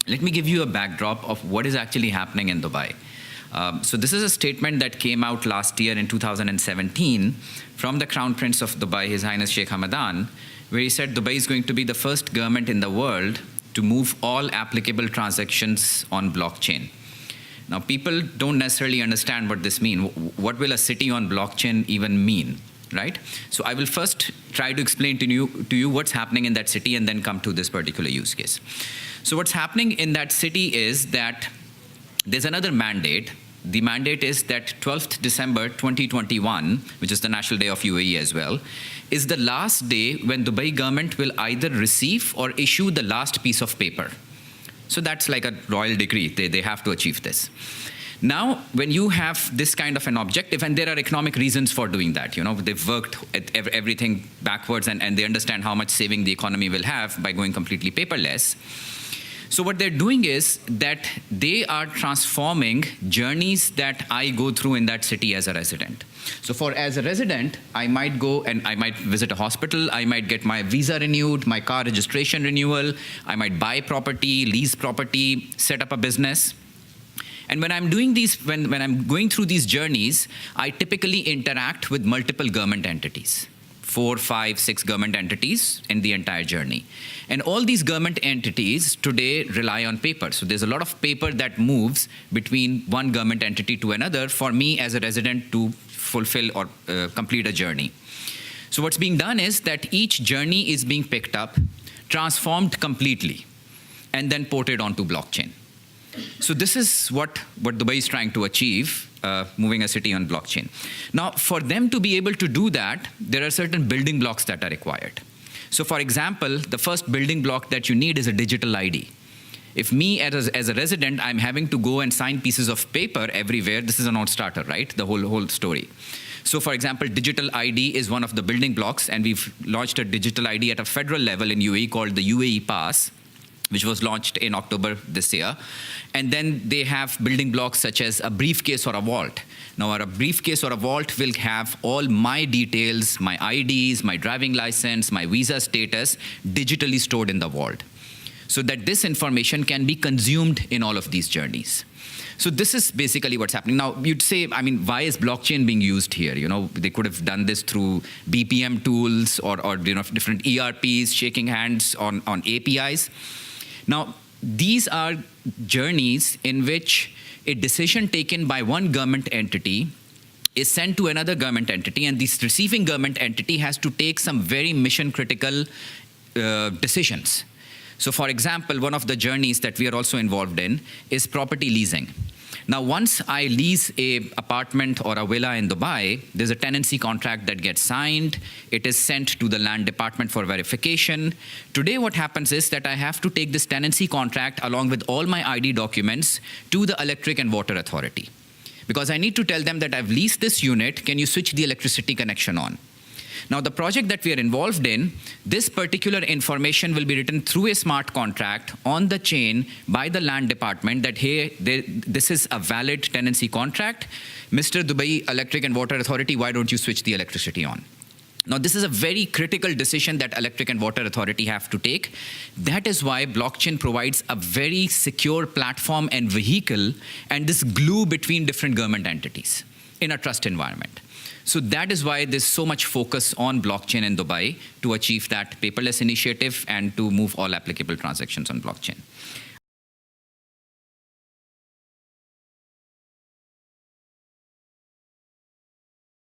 Let me give you a backdrop of what is actually happening in Dubai. So this is a statement that came out last year in 2017 from the Crown Prince of Dubai, His Highness Sheikh Hamadan, where he said Dubai is going to be the first government in the world to move all applicable transactions on blockchain. Now, people don't necessarily understand what this means. What will a city on blockchain even mean, right? So I will first try to explain to you what's happening in that city and then come to this particular use case. So what's happening in that city is that there's another mandate. The mandate is that 12th December 2021, which is the National Day of UAE as well, is the last day when Dubai government will either receive or issue the last piece of paper. So that's like a royal decree. They have to achieve this. Now, when you have this kind of an objective, and there are economic reasons for doing that, they've worked at everything backwards and they understand how much saving the economy will have by going completely paperless. So what they're doing is that they are transforming journeys that I go through in that city as a resident. So as a resident, I might go and I might visit a hospital, I might get my visa renewed, my car registration renewal, I might buy property, lease property, set up a business. And when I'm doing these, when I'm going through these journeys, I typically interact with multiple government entities. 4, 5, 6 government entities in the entire journey. And all these government entities today rely on paper. So there's a lot of paper that moves between one government entity to another for me as a resident to fulfill or complete a journey. So what's being done is that each journey is being picked up, transformed completely, and then ported onto blockchain. So this is what Dubai is trying to achieve, moving a city on blockchain. Now, for them to be able to do that, there are certain building blocks that are required. So for example, the first building block that you need is a digital ID. If me as a resident, I'm having to go and sign pieces of paper everywhere, this is a non-starter, right? The whole story. So for example, digital ID is one of the building blocks, and we've launched a digital ID at a federal level in UAE called the UAE Pass, which was launched in October this year. And then they have building blocks such as a briefcase or a vault. Now, a briefcase or a vault will have all my details, my IDs, my driving license, my visa status, digitally stored in the vault, so that this information can be consumed in all of these journeys. So this is basically what's happening. Now, you'd say, I mean, why is blockchain being used here? They could have done this through BPM tools or different ERPs, shaking hands on APIs. Now, these are journeys in which a decision taken by one government entity is sent to another government entity, and this receiving government entity has to take some very mission-critical decisions. So, for example, one of the journeys that we are also involved in is property leasing. Now, once I lease an apartment or a villa in Dubai, there's a tenancy contract that gets signed. It is sent to the land department for verification. Today, what happens is that I have to take this tenancy contract along with all my ID documents to the electric and water authority, because I need to tell them that I've leased this unit. Can you switch the electricity connection on? Now, the project that we are involved in, this particular information will be written through a smart contract on the chain by the land department that, hey, this is a valid tenancy contract. Mr. Dubai Electric and Water Authority, why don't you switch the electricity on? Now, this is a very critical decision that Electric and Water Authority have to take. That is why blockchain provides a very secure platform and vehicle and this glue between different government entities in a trust environment. So that is why there's so much focus on blockchain in Dubai to achieve that paperless initiative and to move all applicable transactions on blockchain.